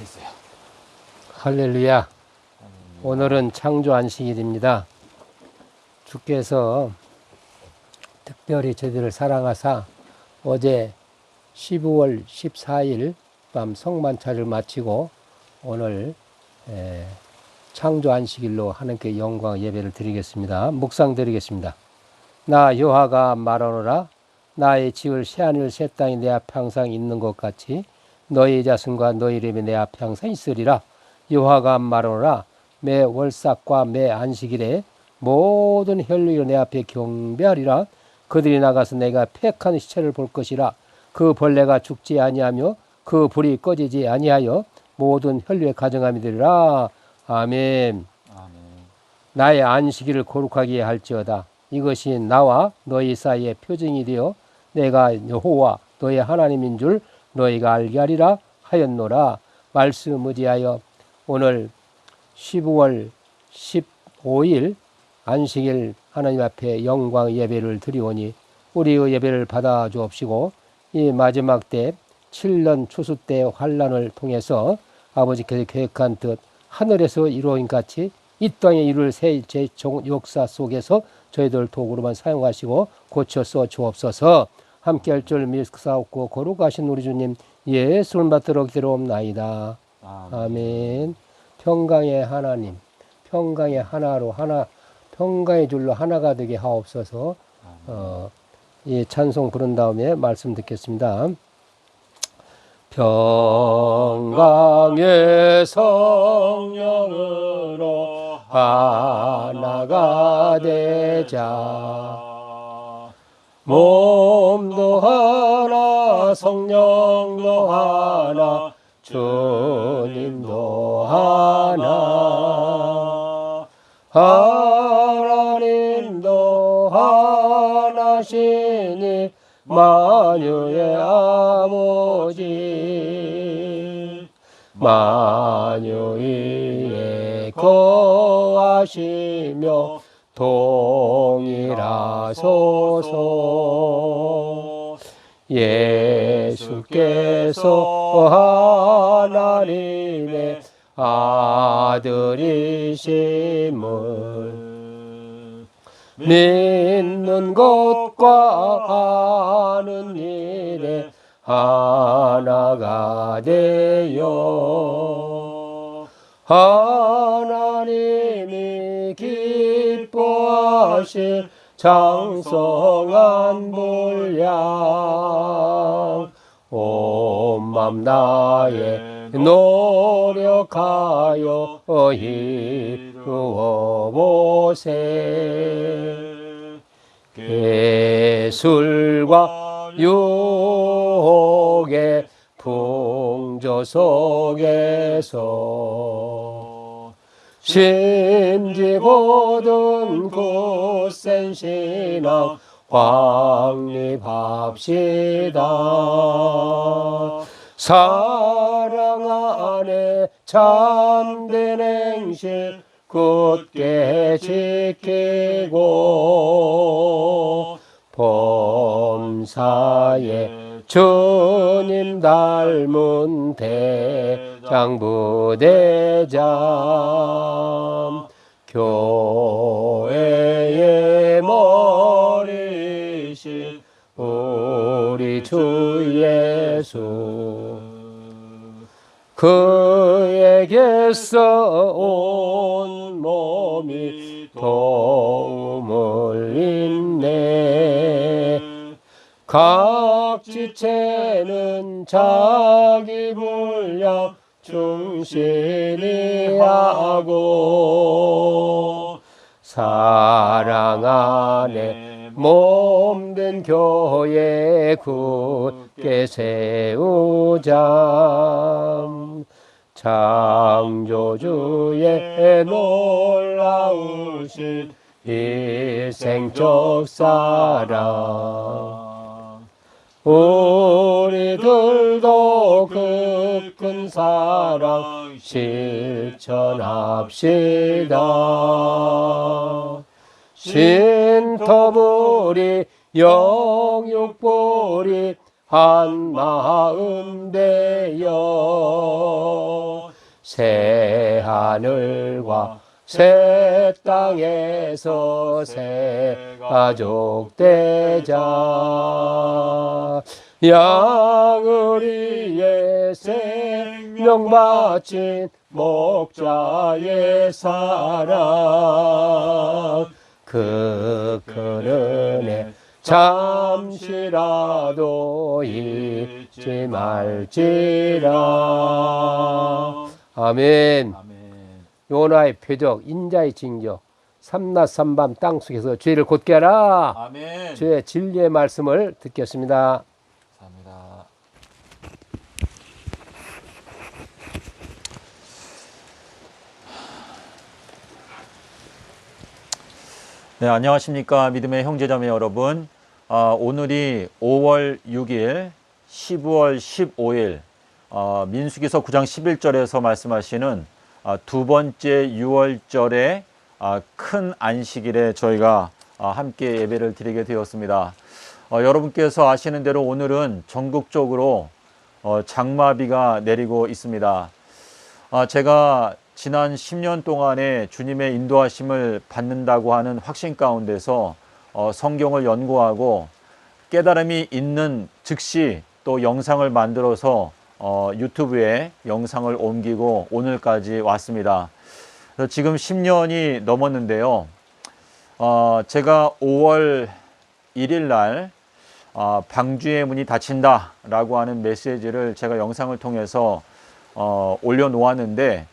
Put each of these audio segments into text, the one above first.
있어요. 할렐루야. 오늘은 창조 안식일입니다. 주께서 특별히 저희들을 사랑하사 어제 12월 14일 밤 성만찬을 마치고 오늘 창조 안식일로 하나님께 영광 예배를 드리겠습니다. 묵상 드리겠습니다. 나 여호와가 말하노라. 나의 지을 새하늘 새 땅이 내 앞에 항상 있는 것 같이 너희 자손과 너희 이름이 내 앞에 항상 있으리라. 여호와가 말하노라. 매 월삭과 매 안식일에 모든 혈육이 내 앞에 경배하리라. 그들이 나가서 내가 폐역한 시체를 볼 것이라. 그 벌레가 죽지 아니하며 그 불이 꺼지지 아니하여 모든 혈육에 가정함이 되리라. 아멘. 나의 안식일을 거룩하게 할지어다. 이것이 나와 너희 사이의 표징이 되어 내가 여호와 너희 하나님인 줄 너희가 알게 하리라 하였노라. 말씀 의지하여 오늘 12월 15일 안식일 하나님 앞에 영광 예배를 드리오니 우리의 예배를 받아 주옵시고 이 마지막 때 7년 추수 때 환란을 통해서 아버지께서 계획한 뜻 하늘에서 이루어진 같이 이 땅에 이룰 새 역사 속에서 저희들 도구로만 사용하시고 고쳐 써 주옵소서. 함께 할 줄 믿사옵고 거룩하신 우리 주님 예수를 받들어 기도옵나이다. 아멘. 평강의 하나님, 평강의 하나로 평강의 줄로 하나가 되게 하옵소서. 이 찬송 부른 다음에 말씀 듣겠습니다. 평강의 성령으로 하나가 되자. 몸도 하나 성령도 하나 주님도 하나 하나님도 하나시니 만유의 아버지 만유 위에 거하시며 동일하소서. 예수께서 하나님의 아들이심을 믿는 것과 하는 일에 하나가 되어 하나님이 기뻐하실 장성한 분량 온 맘 다해 노력하여 이루어 보세. 예술과 유혹의 풍조 속에서 심지고든 굳센 신앙 확립합시다. 사랑 안에 참된 행실 굳게 지키고 범사에 주님 닮은 대장부대장 교회의 머리신 우리 주 예수 그에게서 온 몸이 도움을 잇네. 각 지체는 자기 분량 충실히 하고 사랑 안에 몸된 교회 굳게 세우자. 창조주의 놀라우신 일생적 사랑 우리들도 그 큰 사랑 실천합시다. 신터불이 영육불이 한 마음 되어 새 하늘과 새 땅에서 새 가족 되자. 양을 위해 생명 바친 목자의 사랑, 그 큰 은혜 잠시라도 잊지 말지라. 아멘. 요나의 표적, 인자의 징조, 삼낮 삼밤 땅속에서 죄를 곧게 하라. 아멘. 주의 진리의 말씀을 듣겠습니다. 감사합니다. 네, 안녕하십니까 믿음의 형제자매 여러분. 오늘이 5월 6일 12월 15일 민수기서 9장 11절에서 말씀하시는 두 번째 6월절의 큰 안식일에 저희가 함께 예배를 드리게 되었습니다. 여러분께서 아시는 대로 오늘은 전국적으로 장마비가 내리고 있습니다. 제가 지난 10년 동안에 주님의 인도하심을 받는다고 하는 확신 가운데서 성경을 연구하고 깨달음이 있는 즉시 또 영상을 만들어서 유튜브에 영상을 옮기고 오늘까지 왔습니다. 그래서 지금 10년이 넘었는데요. 제가 5월 1일 날 방주의 문이 닫힌다 라고 하는 메시지를 제가 영상을 통해서 올려놓았는데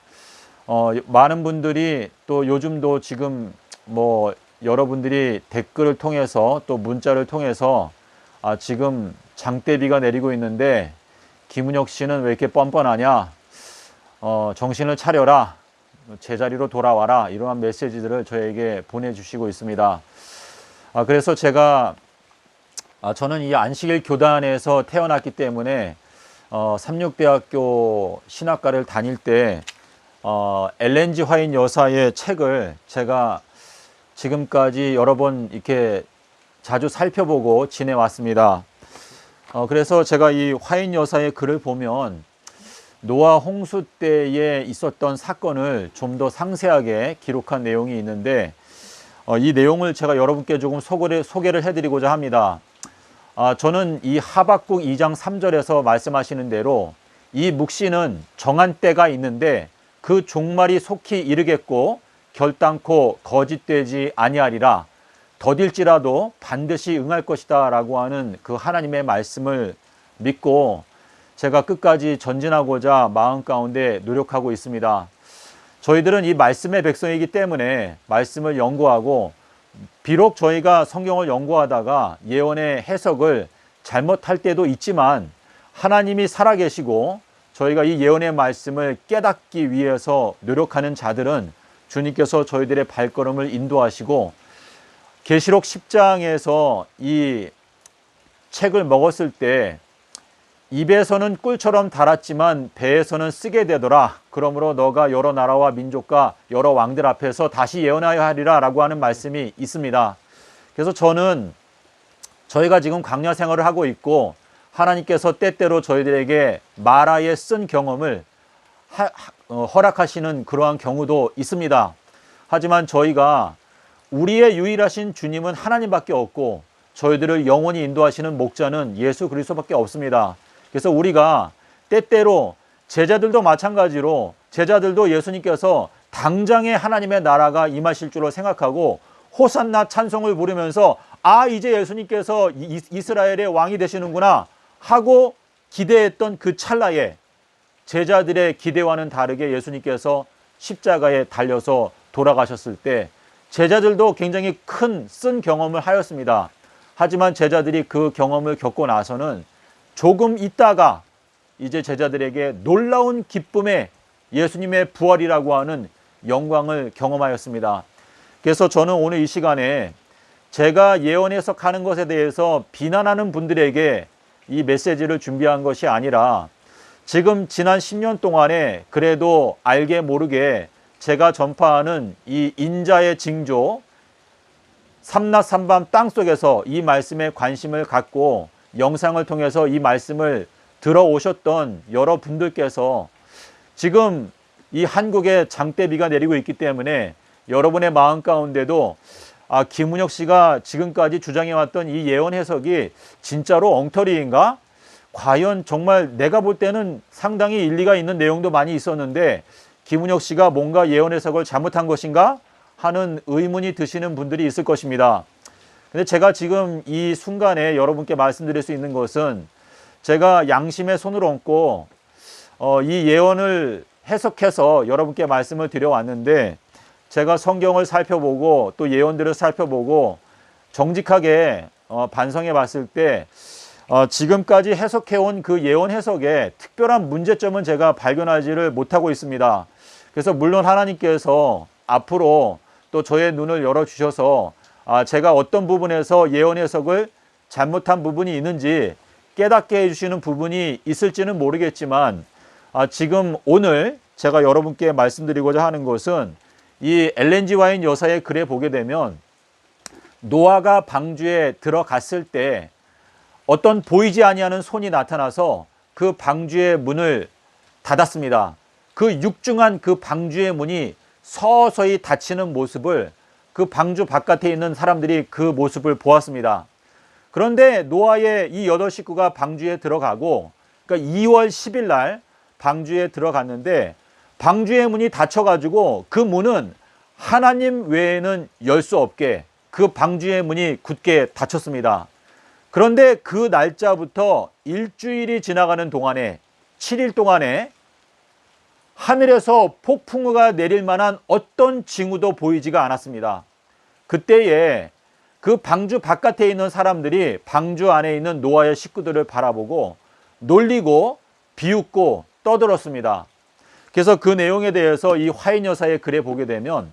많은 분들이 또 요즘도 지금 뭐 여러분들이 댓글을 통해서 또 문자를 통해서 지금 장대비가 내리고 있는데 김은혁 씨는 왜 이렇게 뻔뻔하냐, 정신을 차려라, 제자리로 돌아와라, 이러한 메시지들을 저에게 보내주시고 있습니다. 그래서 제가 저는 이 안식일 교단에서 태어났기 때문에 삼육대학교 신학과를 다닐 때 엘렌 G 화인 여사의 책을 제가 지금까지 여러 번 이렇게 자주 살펴보고 지내왔습니다. 그래서 제가 이 화인 여사의 글을 보면 노아 홍수 때에 있었던 사건을 좀 더 상세하게 기록한 내용이 있는데 이 내용을 제가 여러분께 조금 소개를 해드리고자 합니다. 저는 이 하박국 2장 3절에서 말씀하시는 대로 이 묵시는 정한 때가 있는데 그 종말이 속히 이르겠고 결단코 거짓되지 아니하리라, 더딜지라도 반드시 응할 것이다 라고 하는 그 하나님의 말씀을 믿고 제가 끝까지 전진하고자 마음 가운데 노력하고 있습니다. 저희들은 이 말씀의 백성이기 때문에 말씀을 연구하고, 비록 저희가 성경을 연구하다가 예언의 해석을 잘못할 때도 있지만 하나님이 살아계시고 저희가 이 예언의 말씀을 깨닫기 위해서 노력하는 자들은 주님께서 저희들의 발걸음을 인도하시고, 계시록 10장에서 이 책을 먹었을 때 입에서는 꿀처럼 달았지만 배에서는 쓰게 되더라. 그러므로 너가 여러 나라와 민족과 여러 왕들 앞에서 다시 예언하여 하리라 라고 하는 말씀이 있습니다. 그래서 저는 저희가 지금 광야 생활을 하고 있고 하나님께서 때때로 저희들에게 마라에 쓴 경험을 허락하시는 그러한 경우도 있습니다. 하지만 저희가 우리의 유일하신 주님은 하나님밖에 없고 저희들을 영원히 인도하시는 목자는 예수 그리스도밖에 없습니다. 그래서 우리가 때때로 제자들도 마찬가지로 제자들도 예수님께서 당장에 하나님의 나라가 임하실 줄로 생각하고 호산나 찬송을 부르면서 이제 예수님께서 이스라엘의 왕이 되시는구나 하고 기대했던 그 찰나에 제자들의 기대와는 다르게 예수님께서 십자가에 달려서 돌아가셨을 때 제자들도 굉장히 큰 쓴 경험을 하였습니다. 하지만 제자들이 그 경험을 겪고 나서는 조금 있다가 이제 제자들에게 놀라운 기쁨의 예수님의 부활이라고 하는 영광을 경험하였습니다. 그래서 저는 오늘 이 시간에 제가 예언 해석하는 것에 대해서 비난하는 분들에게 이 메시지를 준비한 것이 아니라 지금 지난 10년 동안에 그래도 알게 모르게 제가 전파하는 이 인자의 징조, 삼낮 삼밤 땅속에서 이 말씀에 관심을 갖고 영상을 통해서 이 말씀을 들어오셨던 여러분들께서 지금 이 한국에 장대비가 내리고 있기 때문에 여러분의 마음 가운데도 김은혁 씨가 지금까지 주장해왔던 이 예언 해석이 진짜로 엉터리인가? 과연 정말 내가 볼 때는 상당히 일리가 있는 내용도 많이 있었는데 김은혁 씨가 뭔가 예언 해석을 잘못한 것인가? 하는 의문이 드시는 분들이 있을 것입니다. 근데 제가 지금 이 순간에 여러분께 말씀드릴 수 있는 것은 제가 양심의 손을 얹고 이 예언을 해석해서 여러분께 말씀을 드려왔는데 제가 성경을 살펴보고 또 예언들을 살펴보고 정직하게 반성해 봤을 때 지금까지 해석해온 그 예언 해석에 특별한 문제점은 제가 발견하지를 못하고 있습니다. 그래서 물론 하나님께서 앞으로 또 저의 눈을 열어주셔서 제가 어떤 부분에서 예언 해석을 잘못한 부분이 있는지 깨닫게 해주시는 부분이 있을지는 모르겠지만 지금 오늘 제가 여러분께 말씀드리고자 하는 것은 이 엘렌 G 화이트 여사의 글에 보게 되면 노아가 방주에 들어갔을 때 어떤 보이지 아니하는 손이 나타나서 그 방주의 문을 닫았습니다. 그 육중한 그 방주의 문이 서서히 닫히는 모습을 그 방주 바깥에 있는 사람들이 그 모습을 보았습니다. 그런데 노아의 이 8식구가 방주에 들어가고 그러니까 2월 10일 날 방주에 들어갔는데 방주의 문이 닫혀가지고 그 문은 하나님 외에는 열 수 없게 그 방주의 문이 굳게 닫혔습니다. 그런데 그 날짜부터 일주일이 지나가는 동안에 7일 동안에 하늘에서 폭풍우가 내릴 만한 어떤 징후도 보이지가 않았습니다. 그때에 그 방주 바깥에 있는 사람들이 방주 안에 있는 노아의 식구들을 바라보고 놀리고 비웃고 떠들었습니다. 그래서 그 내용에 대해서 이 화인 여사의 글에 보게 되면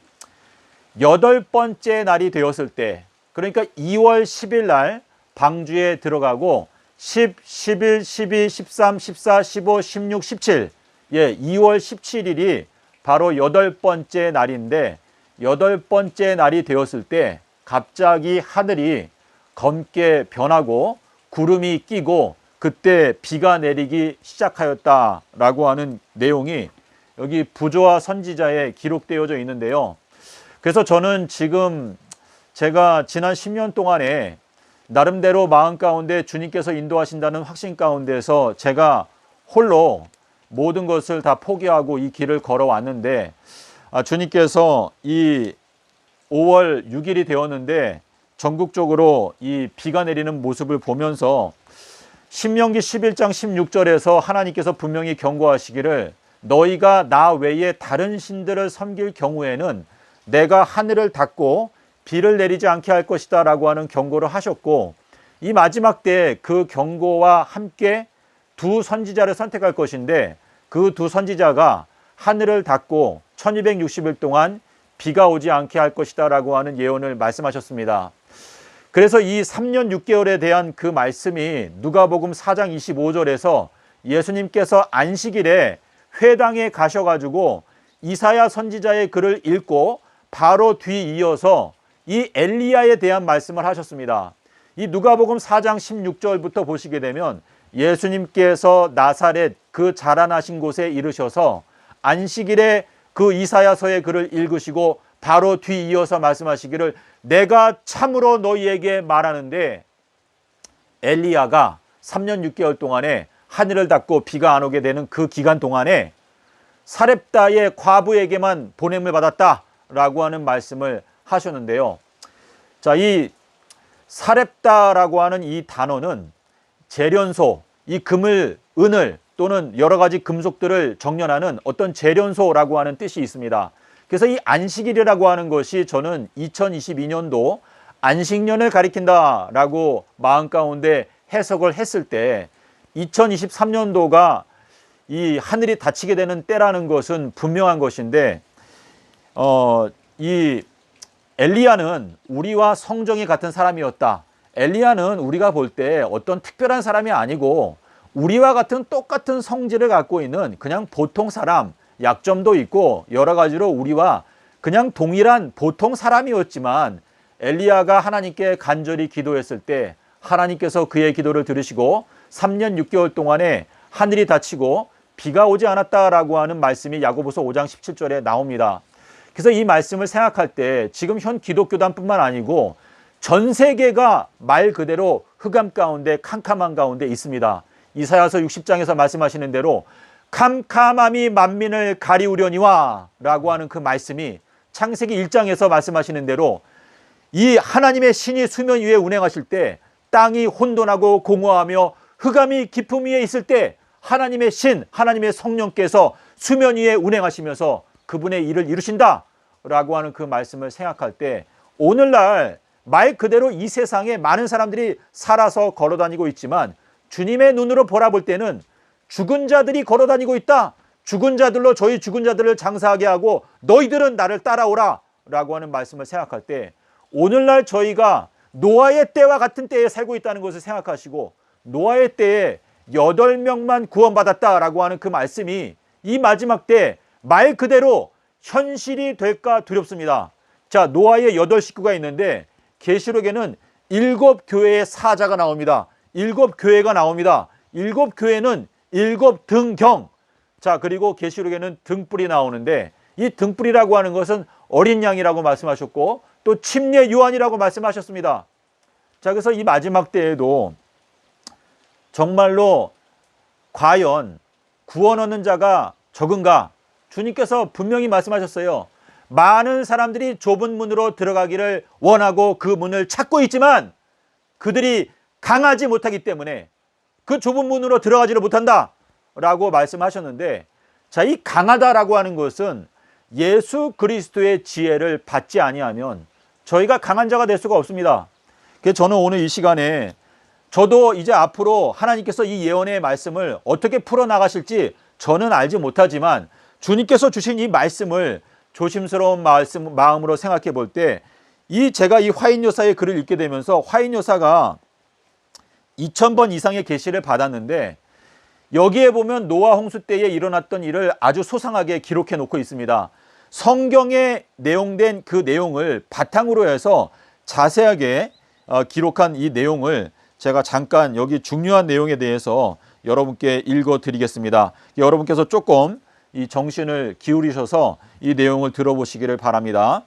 8번째 날이 되었을 때 그러니까 2월 10일 날 방주에 들어가고 10, 11, 12, 13, 14, 15, 16, 17 2월 17일이 바로 8번째 날인데 8번째 날이 되었을 때 갑자기 하늘이 검게 변하고 구름이 끼고 그때 비가 내리기 시작하였다라고 하는 내용이 여기 부조와 선지자에 기록되어져 있는데요. 그래서 저는 지금 제가 지난 10년 동안에 나름대로 마음 가운데 주님께서 인도하신다는 확신 가운데서 제가 홀로 모든 것을 다 포기하고 이 길을 걸어왔는데 주님께서 이 5월 6일이 되었는데 전국적으로 이 비가 내리는 모습을 보면서 신명기 11장 16절에서 하나님께서 분명히 경고하시기를 너희가 나 외에 다른 신들을 섬길 경우에는 내가 하늘을 닫고 비를 내리지 않게 할 것이다 라고 하는 경고를 하셨고 이 마지막 때 그 경고와 함께 두 선지자를 선택할 것인데 그 두 선지자가 하늘을 닫고 1260일 동안 비가 오지 않게 할 것이다 라고 하는 예언을 말씀하셨습니다. 그래서 이 3년 6개월에 대한 그 말씀이 누가복음 4장 25절에서 예수님께서 안식일에 회당에 가셔가지고 이사야 선지자의 글을 읽고 바로 뒤이어서 이 엘리야에 대한 말씀을 하셨습니다. 이 누가복음 4장 16절부터 보시게 되면 예수님께서 나사렛 그 자라나신 곳에 이르셔서 안식일에 그 이사야서의 글을 읽으시고 바로 뒤이어서 말씀하시기를 내가 참으로 너희에게 말하는데 엘리야가 3년 6개월 동안에 하늘을 닫고 비가 안 오게 되는 그 기간 동안에 사렙다의 과부에게만 보냄을 받았다라고 하는 말씀을 하셨는데요. 자, 이 사렙다라고 하는 이 단어는 재련소, 이 금을, 은을 또는 여러 가지 금속들을 정련하는 어떤 재련소라고 하는 뜻이 있습니다. 그래서 이 안식일이라고 하는 것이 저는 2022년도 안식년을 가리킨다라고 마음 가운데 해석을 했을 때 2023년도가 이 하늘이 닫히게 되는 때라는 것은 분명한 것인데 이 엘리야는 우리와 성정이 같은 사람이었다. 엘리야는 우리가 볼 때 어떤 특별한 사람이 아니고 우리와 같은 똑같은 성질을 갖고 있는 그냥 보통 사람, 약점도 있고 여러 가지로 우리와 그냥 동일한 보통 사람이었지만 엘리야가 하나님께 간절히 기도했을 때 하나님께서 그의 기도를 들으시고 3년 6개월 동안에 하늘이 닫히고 비가 오지 않았다라고 하는 말씀이 야고보서 5장 17절에 나옵니다. 그래서 이 말씀을 생각할 때 지금 현 기독교단뿐만 아니고 전 세계가 말 그대로 흑암 가운데 캄캄한 가운데 있습니다. 이사야서 60장에서 말씀하시는 대로 캄캄함이 만민을 가리우려니와 라고 하는 그 말씀이 창세기 1장에서 말씀하시는 대로 이 하나님의 신이 수면 위에 운행하실 때 땅이 혼돈하고 공허하며 흑암이 깊음 위에 있을 때 하나님의 신, 하나님의 성령께서 수면 위에 운행하시면서 그분의 일을 이루신다 라고 하는 그 말씀을 생각할 때 오늘날 말 그대로 이 세상에 많은 사람들이 살아서 걸어다니고 있지만 주님의 눈으로 바라볼 때는 죽은 자들이 걸어다니고 있다. 죽은 자들로 저희 죽은 자들을 장사하게 하고 너희들은 나를 따라오라 라고 하는 말씀을 생각할 때 오늘날 저희가 노아의 때와 같은 때에 살고 있다는 것을 생각하시고 노아의 때에 8명만 구원받았다라고 하는 그 말씀이 이 마지막 때 말 그대로 현실이 될까 두렵습니다. 자, 노아의 8식구가 있는데 계시록에는 7교회의 사자가 나옵니다. 7교회가 나옵니다. 7교회는 7등경. 자, 그리고 계시록에는 등불이 나오는데 이 등불이라고 하는 것은 어린 양이라고 말씀하셨고 또 침례 요한이라고 말씀하셨습니다. 자, 그래서 이 마지막 때에도 정말로 과연 구원 얻는 자가 적은가? 주님께서 분명히 말씀하셨어요. 많은 사람들이 좁은 문으로 들어가기를 원하고 그 문을 찾고 있지만 그들이 강하지 못하기 때문에 그 좁은 문으로 들어가지를 못한다 라고 말씀하셨는데, 자, 이 강하다라고 하는 것은 예수 그리스도의 지혜를 받지 아니하면 저희가 강한 자가 될 수가 없습니다. 그래서 저는 오늘 이 시간에 저도 이제 앞으로 하나님께서 이 예언의 말씀을 어떻게 풀어나가실지 저는 알지 못하지만 주님께서 주신 이 말씀을 조심스러운 마음으로 생각해 볼 때 제가 이 화인요사의 글을 읽게 되면서 화인요사가 2000번 이상의 계시를 받았는데 여기에 보면 노아 홍수 때에 일어났던 일을 아주 소상하게 기록해 놓고 있습니다. 성경에 내용된 그 내용을 바탕으로 해서 자세하게 기록한 이 내용을 제가 잠깐 여기 중요한 내용에 대해서 여러분께 읽어 드리겠습니다. 여러분께서 조금 이 정신을 기울이셔서 이 내용을 들어보시기를 바랍니다.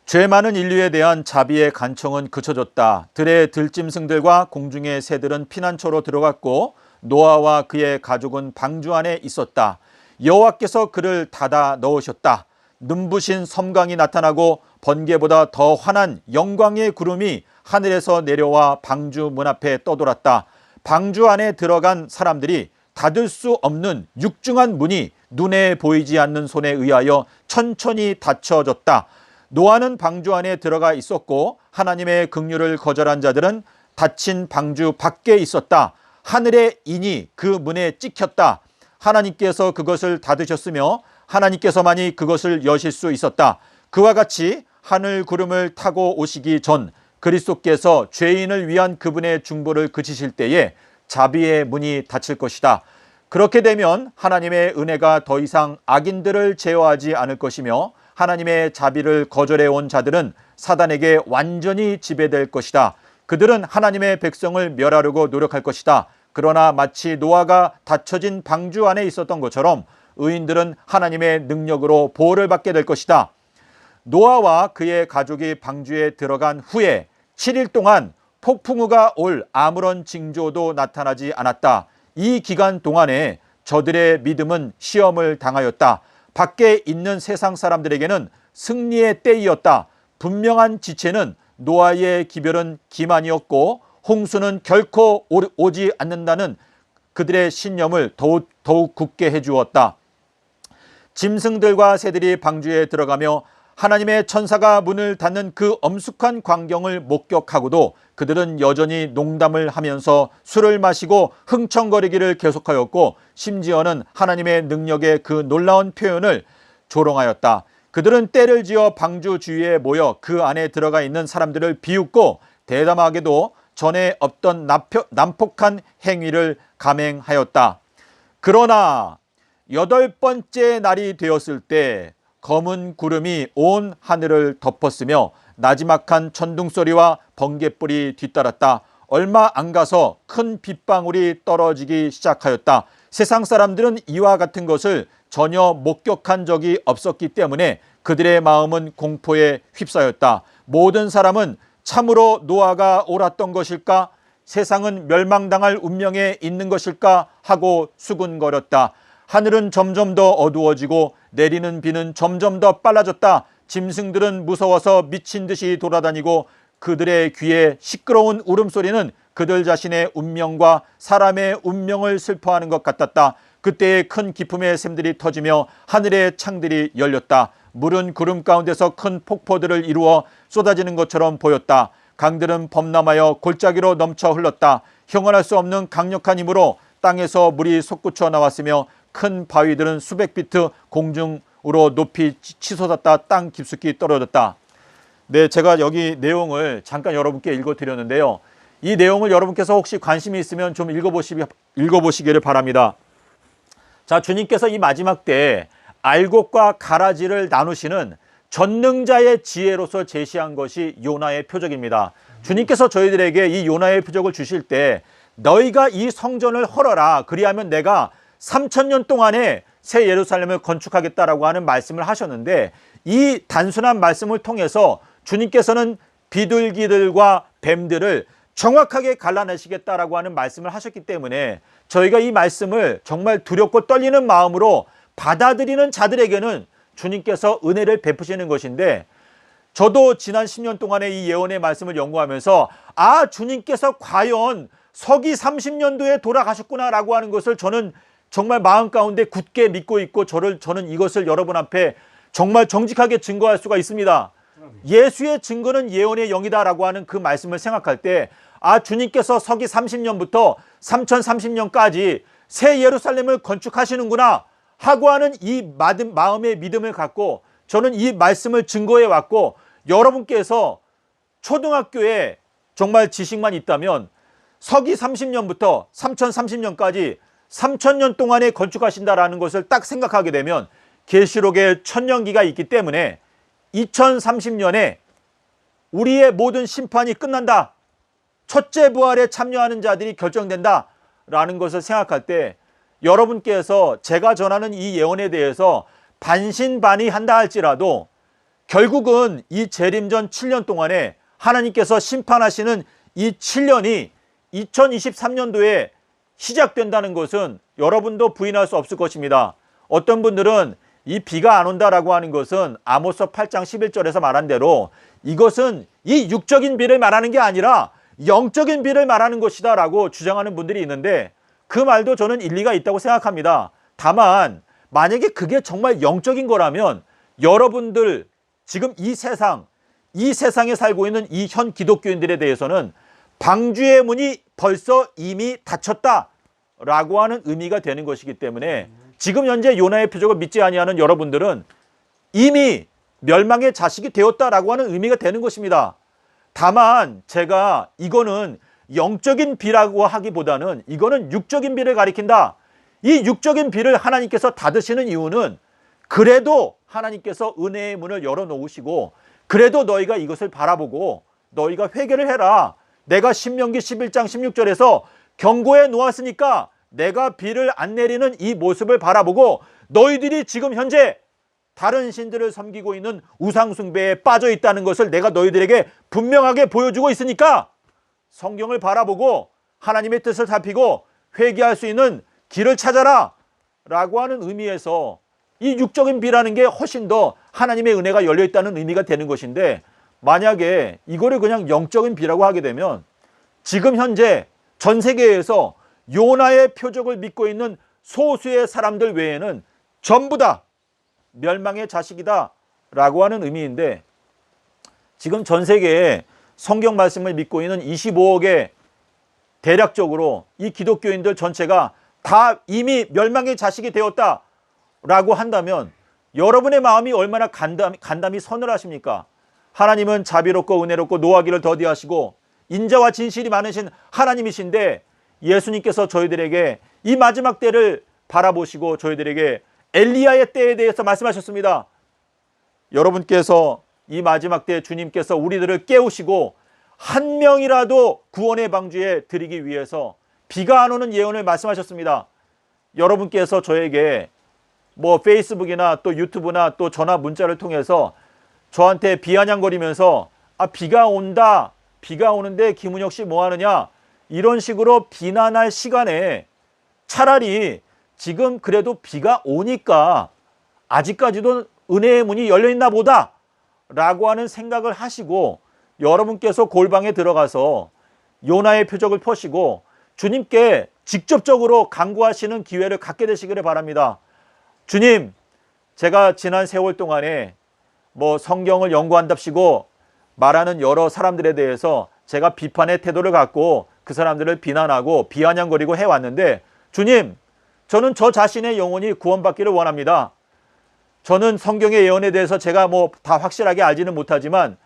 죄 많은 인류에 대한 자비의 간청은 그쳐졌다. 들의 들짐승들과 공중의 새들은 피난처로 들어갔고 노아와 그의 가족은 방주 안에 있었다. 여호와께서 그를 닫아 넣으셨다. 눈부신 섬광이 나타나고 번개보다 더 환한 영광의 구름이 하늘에서 내려와 방주 문 앞에 떠돌았다. 방주 안에 들어간 사람들이 닫을 수 없는 육중한 문이 눈에 보이지 않는 손에 의하여 천천히 닫혀졌다. 노아는 방주 안에 들어가 있었고 하나님의 긍휼을 거절한 자들은 닫힌 방주 밖에 있었다. 하늘의 인이 그 문에 찍혔다. 하나님께서 그것을 닫으셨으며 하나님께서만이 그것을 여실 수 있었다. 그와 같이 하늘 구름을 타고 오시기 전 그리스도께서 죄인을 위한 그분의 중보를 그치실 때에 자비의 문이 닫힐 것이다. 그렇게 되면 하나님의 은혜가 더 이상 악인들을 제어하지 않을 것이며 하나님의 자비를 거절해 온 자들은 사단에게 완전히 지배될 것이다. 그들은 하나님의 백성을 멸하려고 노력할 것이다. 그러나 마치 노아가 닫혀진 방주 안에 있었던 것처럼 의인들은 하나님의 능력으로 보호를 받게 될 것이다. 노아와 그의 가족이 방주에 들어간 후에 7일 동안 폭풍우가 올 아무런 징조도 나타나지 않았다. 이 기간 동안에 저들의 믿음은 시험을 당하였다. 밖에 있는 세상 사람들에게는 승리의 때이었다. 분명한 지체는 노아의 기별은 기만이었고 홍수는 결코 오지 않는다는 그들의 신념을 더욱 굳게 해주었다. 짐승들과 새들이 방주에 들어가며 하나님의 천사가 문을 닫는 그 엄숙한 광경을 목격하고도 그들은 여전히 농담을 하면서 술을 마시고 흥청거리기를 계속하였고 심지어는 하나님의 능력의 그 놀라운 표현을 조롱하였다. 그들은 때를 지어 방주 주위에 모여 그 안에 들어가 있는 사람들을 비웃고 대담하게도 전에 없던 난폭한 행위를 감행하였다. 그러나 8번째 날이 되었을 때 검은 구름이 온 하늘을 덮었으며 나지막한 천둥소리와 번갯불이 뒤따랐다. 얼마 안 가서 큰 빗방울이 떨어지기 시작하였다. 세상 사람들은 이와 같은 것을 전혀 목격한 적이 없었기 때문에 그들의 마음은 공포에 휩싸였다. 모든 사람은 참으로 노아가 옳았던 것일까? 세상은 멸망당할 운명에 있는 것일까? 하고 수군거렸다. 하늘은 점점 더 어두워지고 내리는 비는 점점 더 빨라졌다. 짐승들은 무서워서 미친 듯이 돌아다니고 그들의 귀에 시끄러운 울음소리는 그들 자신의 운명과 사람의 운명을 슬퍼하는 것 같았다. 그때에 큰 기품의 샘들이 터지며 하늘의 창들이 열렸다. 물은 구름 가운데서 큰 폭포들을 이루어 쏟아지는 것처럼 보였다. 강들은 범람하여 골짜기로 넘쳐 흘렀다. 형언할 수 없는 강력한 힘으로 땅에서 물이 솟구쳐 나왔으며 큰 바위들은 수백 비트 공중으로 높이 치솟았다. 땅 깊숙이 떨어졌다. 네, 제가 여기 내용을 잠깐 여러분께 읽어드렸는데요. 이 내용을 여러분께서 혹시 관심이 있으면 좀 읽어보시기를 바랍니다. 자, 주님께서 이 마지막 때에 알곡과 가라지를 나누시는 전능자의 지혜로서 제시한 것이 요나의 표적입니다. 주님께서 저희들에게 이 요나의 표적을 주실 때 너희가 이 성전을 헐어라. 그리하면 내가 3000년 동안에 새 예루살렘을 건축하겠다라고 하는 말씀을 하셨는데 이 단순한 말씀을 통해서 주님께서는 비둘기들과 뱀들을 정확하게 갈라내시겠다라고 하는 말씀을 하셨기 때문에 저희가 이 말씀을 정말 두렵고 떨리는 마음으로 받아들이는 자들에게는 주님께서 은혜를 베푸시는 것인데 저도 지난 10년 동안의 이 예언의 말씀을 연구하면서 아, 주님께서 과연 서기 30년도에 돌아가셨구나라고 하는 것을 저는 정말 마음 가운데 굳게 믿고 있고 저는 이것을 여러분 앞에 정말 정직하게 증거할 수가 있습니다. 예수의 증거는 예언의 영이다라고 하는 그 말씀을 생각할 때 아, 주님께서 서기 30년부터 3030년까지 새 예루살렘을 건축하시는구나 하고 하는 이 마음의 믿음을 갖고 저는 이 말씀을 증거해 왔고 여러분께서 초등학교에 정말 지식만 있다면 서기 30년부터 3030년까지 3000년 동안에 건축하신다라는 것을 딱 생각하게 되면 계시록에 천년기가 있기 때문에 2030년에 우리의 모든 심판이 끝난다. 첫째 부활에 참여하는 자들이 결정된다라는 것을 생각할 때 여러분께서 제가 전하는 이 예언에 대해서 반신반의한다 할지라도 결국은 이 재림전 7년 동안에 하나님께서 심판하시는 이 7년이 2023년도에 시작된다는 것은 여러분도 부인할 수 없을 것입니다. 어떤 분들은 이 비가 안 온다라고 하는 것은 아모스 8장 11절에서 말한 대로 이것은 이 육적인 비를 말하는 게 아니라 영적인 비를 말하는 것이다 라고 주장하는 분들이 있는데 그 말도 저는 일리가 있다고 생각합니다. 다만 만약에 그게 정말 영적인 거라면 여러분들 지금 이 세상에 살고 있는 이 현 기독교인들에 대해서는 방주의 문이 벌써 이미 닫혔다라고 하는 의미가 되는 것이기 때문에 지금 현재 요나의 표적을 믿지 아니하는 여러분들은 이미 멸망의 자식이 되었다라고 하는 의미가 되는 것입니다. 다만 제가 이거는 영적인 비라고 하기보다는 이거는 육적인 비를 가리킨다. 이 육적인 비를 하나님께서 닫으시는 이유는 그래도 하나님께서 은혜의 문을 열어놓으시고 그래도 너희가 이것을 바라보고 너희가 회개를 해라. 내가 신명기 11장 16절에서 경고해 놓았으니까 내가 비를 안 내리는 이 모습을 바라보고 너희들이 지금 현재 다른 신들을 섬기고 있는 우상숭배에 빠져 있다는 것을 내가 너희들에게 분명하게 보여주고 있으니까 성경을 바라보고 하나님의 뜻을 살피고 회개할 수 있는 길을 찾아라 라고 하는 의미에서 이 육적인 비라는 게 훨씬 더 하나님의 은혜가 열려있다는 의미가 되는 것인데 만약에 이거를 그냥 영적인 비라고 하게 되면 지금 현재 전 세계에서 요나의 표적을 믿고 있는 소수의 사람들 외에는 전부 다 멸망의 자식이다 라고 하는 의미인데 지금 전 세계에 성경 말씀을 믿고 있는 25억의 대략적으로 이 기독교인들 전체가 다 이미 멸망의 자식이 되었다 라고 한다면 여러분의 마음이 얼마나 간담이 서늘하십니까? 하나님은 자비롭고 은혜롭고 노하기를 더디하시고 인자와 진실이 많으신 하나님이신데 예수님께서 저희들에게 이 마지막 때를 바라보시고 저희들에게 엘리야의 때에 대해서 말씀하셨습니다. 여러분께서 이 마지막 때 주님께서 우리들을 깨우시고 한 명이라도 구원의 방주에 드리기 위해서 비가 안 오는 예언을 말씀하셨습니다. 여러분께서 저에게 뭐 페이스북이나 또 유튜브나 또 전화 문자를 통해서 저한테 비아냥거리면서 비가 온다, 비가 오는데 김은혁 씨 뭐 하느냐, 이런 식으로 비난할 시간에 차라리 지금 그래도 비가 오니까 아직까지도 은혜의 문이 열려있나 보다 라고 하는 생각을 하시고 여러분께서 골방에 들어가서 요나의 표적을 펴시고 주님께 직접적으로 간구하시는 기회를 갖게 되시기를 바랍니다. 주님, 제가 지난 세월 동안에 뭐 성경을 연구한답시고 말하는 여러 사람들에 대해서 제가 비판의 태도를 갖고 그 사람들을 비난하고 비아냥거리고 해왔는데 주님, 저는 저 자신의 영혼이 구원받기를 원합니다. 저는 성경의 예언에 대해서 제가 뭐 다 확실하게 알지는 못하지만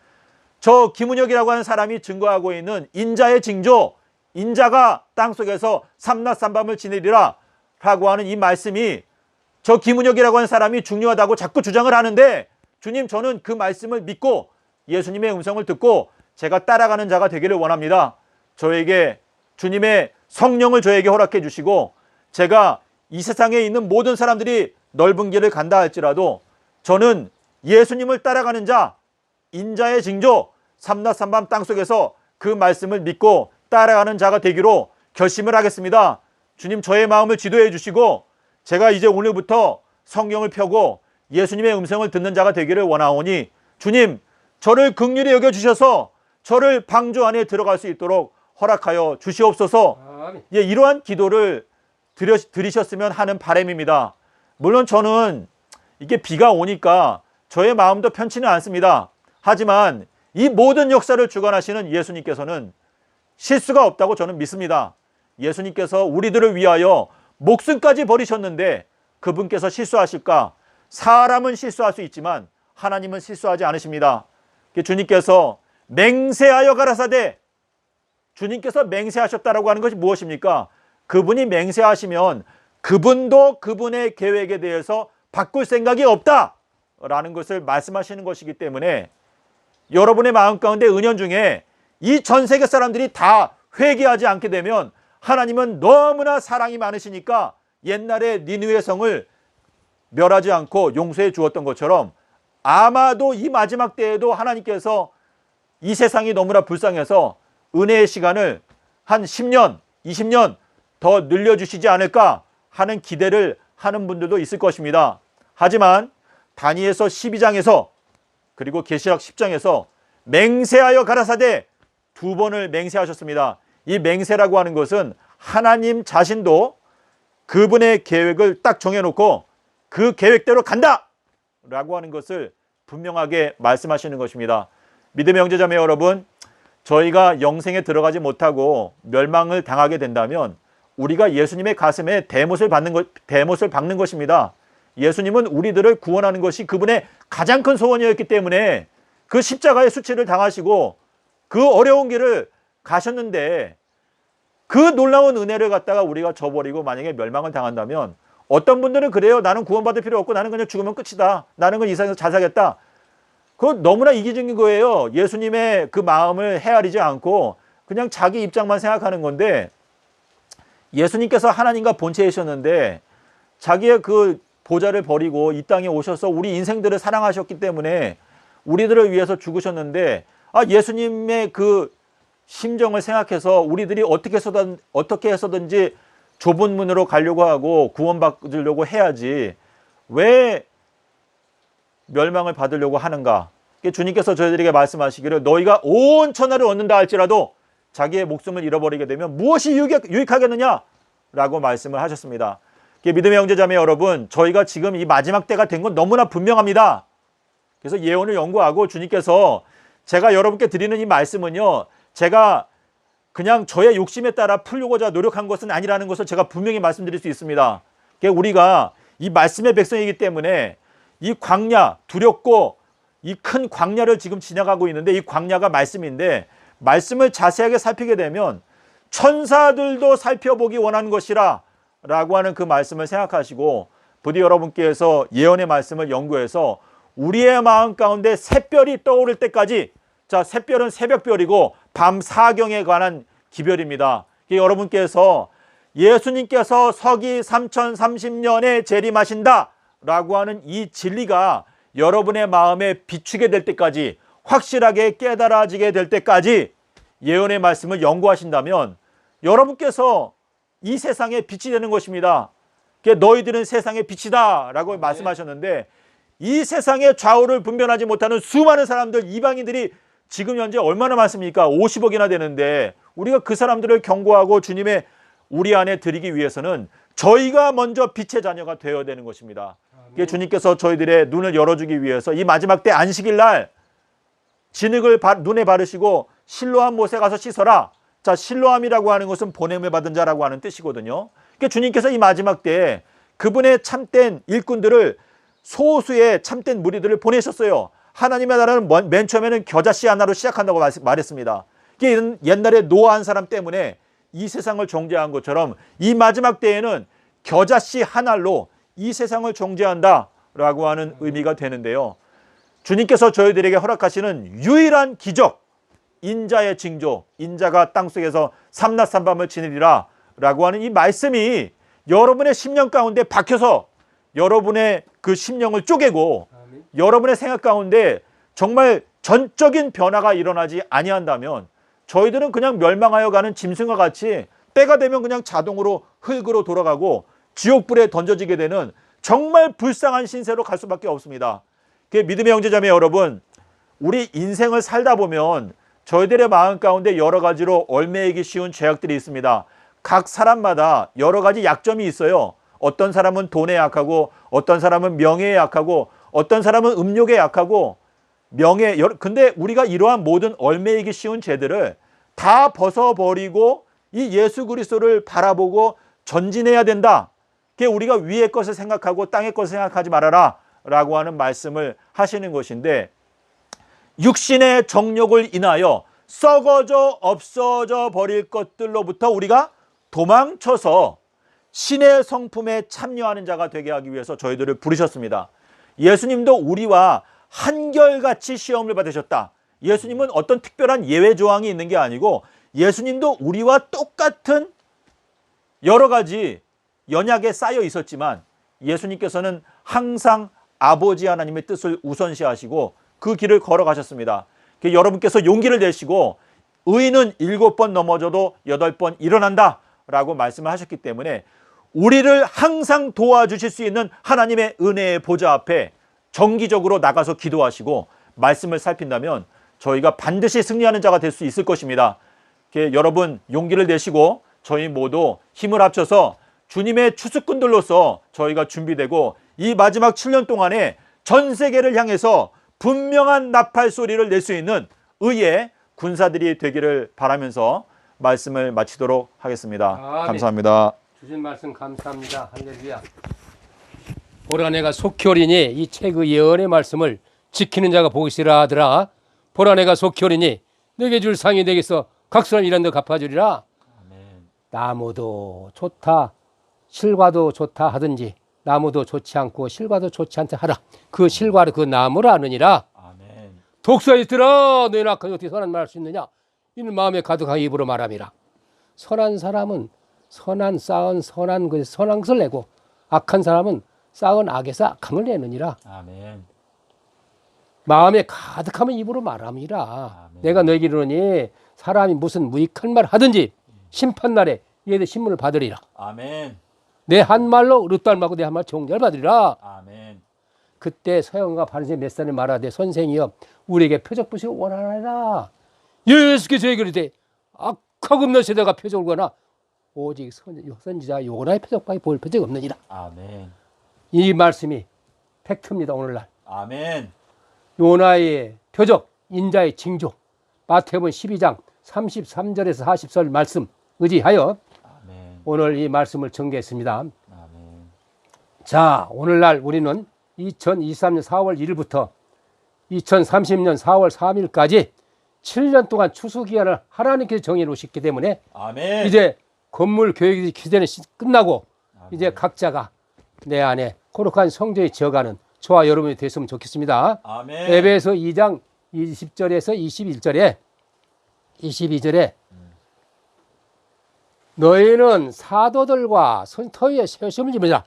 저 김은혁이라고 하는 사람이 증거하고 있는 인자의 징조, 인자가 땅속에서 삼낮 삼밤을 지내리라 라고 하는 이 말씀이 저 김은혁이라고 하는 사람이 중요하다고 자꾸 주장을 하는데 주님, 저는 그 말씀을 믿고 예수님의 음성을 듣고 제가 따라가는 자가 되기를 원합니다. 저에게 주님의 성령을 저에게 허락해 주시고 제가 이 세상에 있는 모든 사람들이 넓은 길을 간다 할지라도 저는 예수님을 따라가는 자, 인자의 징조, 삼낮 삼밤 땅속에서 그 말씀을 믿고 따라가는 자가 되기로 결심을 하겠습니다. 주님, 저의 마음을 지도해 주시고 제가 이제 오늘부터 성경을 펴고 예수님의 음성을 듣는 자가 되기를 원하오니 주님, 저를 긍휼히 여겨 주셔서 저를 방주 안에 들어갈 수 있도록 허락하여 주시옵소서. 예, 이러한 기도를 드리셨으면 하는 바람입니다. 물론 저는 이게 비가 오니까 저의 마음도 편치는 않습니다. 하지만 이 모든 역사를 주관하시는 예수님께서는 실수가 없다고 저는 믿습니다. 예수님께서 우리들을 위하여 목숨까지 버리셨는데 그분께서 실수하실까? 사람은 실수할 수 있지만 하나님은 실수하지 않으십니다. 주님께서 맹세하여 가라사대, 주님께서 맹세하셨다라고 하는 것이 무엇입니까? 그분이 맹세하시면 그분도 그분의 계획에 대해서 바꿀 생각이 없다라는 것을 말씀하시는 것이기 때문에 여러분의 마음 가운데 은연중에 이 전 세계 사람들이 다 회개하지 않게 되면 하나님은 너무나 사랑이 많으시니까 옛날에 니느웨 성을 멸하지 않고 용서해 주었던 것처럼 아마도 이 마지막 때에도 하나님께서 이 세상이 너무나 불쌍해서 은혜의 시간을 한 10년, 20년 더 늘려주시지 않을까 하는 기대를 하는 분들도 있을 것입니다. 하지만 다니엘서 12장에서 그리고 계시록 10장에서 맹세하여 가라사대 두 번을 맹세하셨습니다. 이 맹세라고 하는 것은 하나님 자신도 그분의 계획을 딱 정해놓고 그 계획대로 간다 라고 하는 것을 분명하게 말씀하시는 것입니다. 믿음의 형제자매 여러분, 저희가 영생에 들어가지 못하고 멸망을 당하게 된다면 우리가 예수님의 가슴에 대못을 박는 것입니다. 예수님은 우리들을 구원하는 것이 그분의 가장 큰 소원이었기 때문에 그 십자가의 수치를 당하시고 그 어려운 길을 가셨는데 그 놀라운 은혜를 갖다가 우리가 저버리고 만약에 멸망을 당한다면 어떤 분들은 그래요. 나는 구원받을 필요 없고 나는 그냥 죽으면 끝이다. 나는 그 이상에서 잘 살겠다. 그건 너무나 이기적인 거예요. 예수님의 그 마음을 헤아리지 않고 그냥 자기 입장만 생각하는 건데 예수님께서 하나님과 본체이셨는데 자기의 그 보좌를 버리고 이 땅에 오셔서 우리 인생들을 사랑하셨기 때문에 우리들을 위해서 죽으셨는데 예수님의 그 심정을 생각해서 우리들이 어떻게 해서든지 좁은 문으로 가려고 하고 구원받으려고 해야지 왜 멸망을 받으려고 하는가? 주님께서 저희들에게 말씀하시기를 너희가 온 천하를 얻는다 할지라도 자기의 목숨을 잃어버리게 되면 무엇이 유익하겠느냐? 라고 말씀을 하셨습니다. 믿음의 형제자매 여러분, 저희가 지금 이 마지막 때가 된 건 너무나 분명합니다. 그래서 예언을 연구하고 주님께서 제가 여러분께 드리는 이 말씀은요, 제가 그냥 저의 욕심에 따라 풀려고자 노력한 것은 아니라는 것을 제가 분명히 말씀드릴 수 있습니다. 우리가 이 말씀의 백성이기 때문에 이 광야, 두렵고 이 큰 광야를 지금 지나가고 있는데 이 광야가 말씀인데 말씀을 자세하게 살피게 되면 천사들도 살펴보기 원하는 것이라 라고 하는 그 말씀을 생각하시고 부디 여러분께서 예언의 말씀을 연구해서 우리의 마음 가운데 샛별이 떠오를 때까지, 자, 샛별은 새벽별이고 밤 사경에 관한 기별입니다. 여러분께서 예수님께서 서기 3030년에 재림하신다 라고 하는 이 진리가 여러분의 마음에 비추게 될 때까지, 확실하게 깨달아지게 될 때까지 예언의 말씀을 연구하신다면 여러분께서 이 세상에 빛이 되는 것입니다. 너희들은 세상의 빛이다 라고 말씀하셨는데, 이 세상의 좌우를 분별하지 못하는 수많은 사람들, 이방인들이 지금 현재 얼마나 많습니까? 50억이나 되는데, 우리가 그 사람들을 경고하고 주님의 우리 안에 드리기 위해서는 저희가 먼저 빛의 자녀가 되어야 되는 것입니다. 주님께서 저희들의 눈을 열어주기 위해서 이 마지막 때 안식일 날 진흙을 눈에 바르시고 실로암 못에 가서 씻어라. 자, 실로암이라고 하는 것은 보냄을 받은 자라고 하는 뜻이거든요. 그러니까 주님께서 이 마지막 때에 그분의 참된 일꾼들을, 소수의 참된 무리들을 보내셨어요. 하나님의 나라는 맨 처음에는 겨자씨 하나로 시작한다고 말했습니다. 이게 옛날에 노아 한 사람 때문에 이 세상을 정죄한 것처럼 이 마지막 때에는 겨자씨 한 알로 이 세상을 정죄한다라고 하는 의미가 되는데요. 주님께서 저희들에게 허락하시는 유일한 기적, 인자의 징조, 인자가 땅속에서 삼낮 삼밤을 지내리라 라고 하는 이 말씀이 여러분의 심령 가운데 박혀서 여러분의 그 심령을 쪼개고 여러분의 생각 가운데 정말 전적인 변화가 일어나지 아니한다면 저희들은 그냥 멸망하여 가는 짐승과 같이 때가 되면 그냥 자동으로 흙으로 돌아가고 지옥불에 던져지게 되는 정말 불쌍한 신세로 갈 수밖에 없습니다. 믿음의 형제자매 여러분, 우리 인생을 살다 보면 저희들의 마음 가운데 여러 가지로 얽매이기 쉬운 죄악들이 있습니다. 각 사람마다 여러 가지 약점이 있어요. 어떤 사람은 돈에 약하고, 어떤 사람은 명예에 약하고, 어떤 사람은 음욕에 약하고, 근데 우리가 이러한 모든 얽매이기 쉬운 죄들을 다 벗어버리고 이 예수 그리스도를 바라보고 전진해야 된다. 우리가 위의 것을 생각하고 땅의 것을 생각하지 말아라 라고 하는 말씀을 하시는 것인데, 육신의 정욕을 인하여 썩어져 없어져 버릴 것들로부터 우리가 도망쳐서 신의 성품에 참여하는 자가 되게 하기 위해서 저희들을 부르셨습니다. 예수님도 우리와 한결같이 시험을 받으셨다. 예수님은 어떤 특별한 예외 조항이 있는 게 아니고 예수님도 우리와 똑같은 여러 가지 연약에 쌓여 있었지만 예수님께서는 항상 아버지 하나님의 뜻을 우선시하시고 그 길을 걸어가셨습니다. 여러분께서 용기를 내시고 의인은 7번 넘어져도 8번 일어난다 라고 말씀을 하셨기 때문에 우리를 항상 도와주실 수 있는 하나님의 은혜의 보좌 앞에 정기적으로 나가서 기도하시고 말씀을 살핀다면 저희가 반드시 승리하는 자가 될 수 있을 것입니다. 여러분 용기를 내시고 저희 모두 힘을 합쳐서 주님의 추수꾼들로서 저희가 준비되고 이 마지막 7년 동안에 전 세계를 향해서 분명한 나팔 소리를 낼 수 있는 의의 군사들이 되기를 바라면서 말씀을 마치도록 하겠습니다. 감사합니다. 주신 말씀 감사합니다. 할렐루야. 보라 내가 속히 오리니 이 책의 예언의 말씀을 지키는 자가 복이 있으라 하더라. 보라 내가 속히 오리니 내게 줄 상이 내게서 각 사람 일한 데 갚아주리라. 아멘. 나무도 좋다 실과도 좋다 하든지 나무도 좋지 않고 실과도 좋지 않다 하라. 그 실과를 그 나무를 아느니라. 아멘. 독사에 있더라 너희는 악한 어떻게 선한 말 할 수 있느냐. 이는 마음에 가득한 입으로 말함이라. 선한 사람은 선한 쌓은 선한 것을 내고 악한 사람은 쌓은 악에서 악함을 내느니라. 아멘. 마음에 가득하면 입으로 말함이라. 아멘. 내가 너에게 이르노니 사람이 무슨 무익한 말 하든지 심판날에 이에 대해 신문을 받으리라. 아멘. 내 한 말로 릇달마고 내 한 말 종결 받으리라. 아멘. 그때 서영과 바리새인 몇 살에 말하되 선생이여 우리에게 표적 보시기 원하나이다. 예수께서 이르되 악하고 없는 세대가 표적을 구하나 오직 선지자 요나의 표적밖에 보일 표적 없느니라. 아멘. 이 말씀이 팩트입니다. 오늘날. 아멘. 요나의 표적, 인자의 징조, 마태복음 12장 33절에서 40절 말씀 의지하여 아멘. 오늘 이 말씀을 전개했습니다. 아멘. 자, 오늘날 우리는 2023년 4월 1일부터 2030년 4월 3일까지 7년 동안 추수기간을 하나님께서 정해놓으셨기 때문에 아멘. 이제 건물 교육이 기대는 끝나고 아멘. 이제 각자가 내 안에 거룩한 성전에 지어가는 저와 여러분이 됐으면 좋겠습니다. 아멘. 에베소 2장 20절에서 22절에 너희는 사도들과 터위에 세우심을 입으라.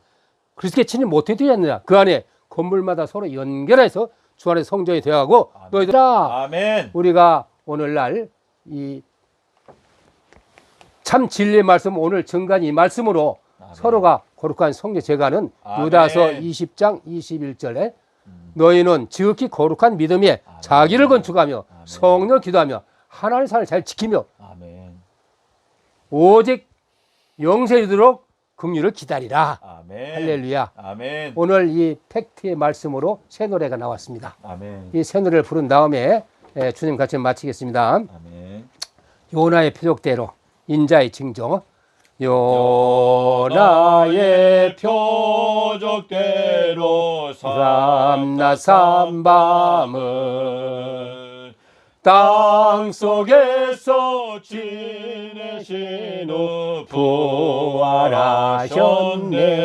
그리스도께 친히 못해 되었느냐. 그 안에 건물마다 서로 연결해서 주 안에 성전이 되어가고 너희들아. 아멘. 우리가 오늘날 이 참 진리의 말씀 오늘 증거한 이 말씀으로 서로가 거룩한 성전 제가는 아멘. 유다서 20장 21절에 너희는 지극히 거룩한 믿음에 자기를 건축하며 성령 기도하며 하나님의 산을 잘 지키며 아멘. 오직 영생에 이르도록 긍휼을 기다리라. 아멘. 할렐루야. 아멘. 오늘 이 팩트의 말씀으로 새 노래가 나왔습니다. 아멘. 이 새 노래를 부른 다음에 주님 같이 마치겠습니다. 아멘. 요나의 표적대로 인자의 징조. 요나의 표적대로 삼낮 삼밤을 땅 속에서 지내신 후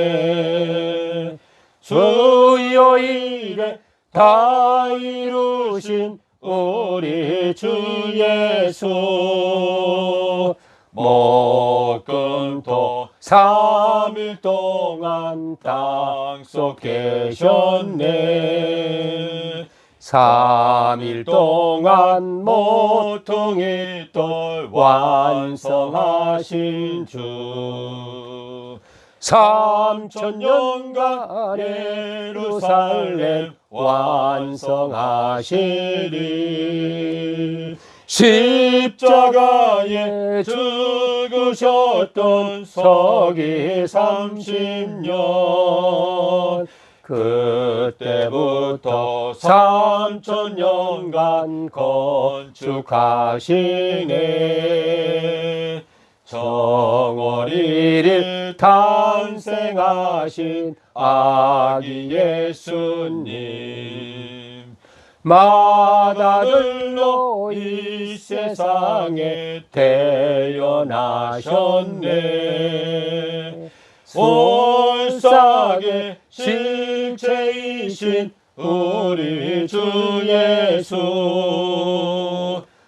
부활하셨네. 수요일에 다 이루신 우리 주 예수 목금토 3일 동안 땅속 계셨네. 3일 동안 모퉁이 돌 완성하신 주 3000년간 예루살렘 완성하시리. 십자가에 죽으셨던 서기 30년 그때부터 3000년간 건축하시네. 정월 1일 탄생하신 아기 예수님 마다들로 이 세상에 태어나셨네. 올싸게 실체이신 우리 주 예수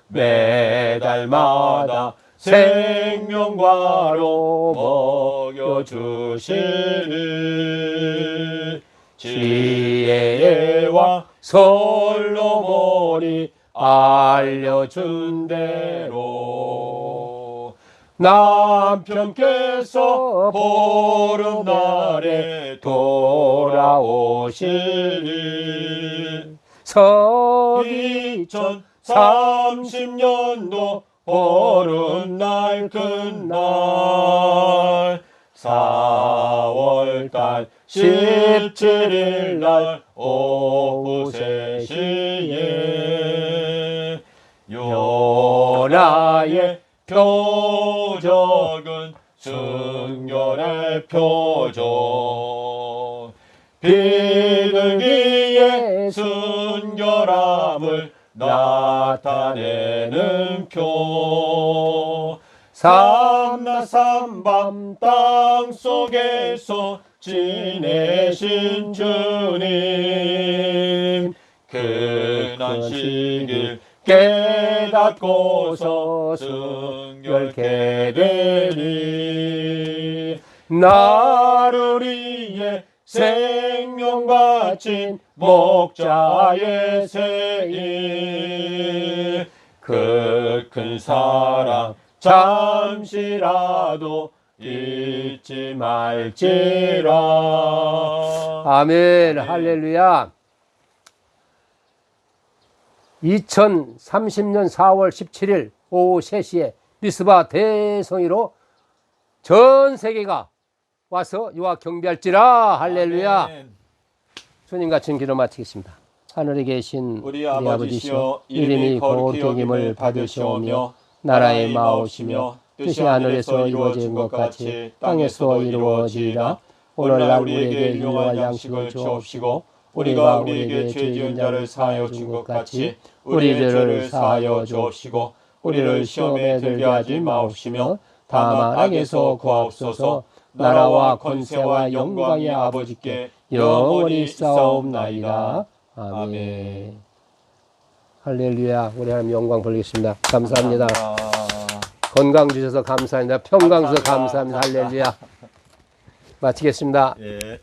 매달마다 생명과로 먹여주시리. 지혜의 왕 솔로몬이 알려준 대로 남편께서 보름날에 돌아오시리. 서기 2030년도 보름날 끝날 4월달 17일 날 오후 3시에 요나의 표적은 순결의 표적. 비둘기의 순결함을 나타내는 표. 삼낮 삼밤 땅 속에서 지내신 주님 근한 시길 깨닫고서 순결케 되리. 나를 위해 생명 바친 목자의 세일 그 큰 사랑 잠시라도 잊지 말지라. 아멘. 할렐루야. 2030년 4월 17일 오후 3시에 리스바 대성회로 전 세계가 와서 유아 경배할지라. 할렐루야. 아멘. 주님 같은 기도 마치겠습니다. 하늘에 계신 우리 아버지시여 이름이 거룩히 여김을 받으시오며 나라의 마오시며 뜻이 하늘에서 이루어진 것 같이 땅에서 이루어지리라. 오늘날 우리에게 일용할 양식을 주옵시고 우리가 우리에게 죄 지은 자를 사하여 준 것 같이 우리 죄를 사하여 주옵시고 우리를 시험에 들게 하지 마옵시며 다만 악에서 구하옵소서. 나라와 권세와 영광의 아버지께 영원히 싸움나이다. 아멘. 아멘. 할렐루야. 우리 하나님 영광 돌리겠습니다. 감사합니다. 감사합니다. 건강 주셔서 감사합니다. 평강 주셔서 감사합니다. 감사합니다. 할렐루야. 마치겠습니다. 예.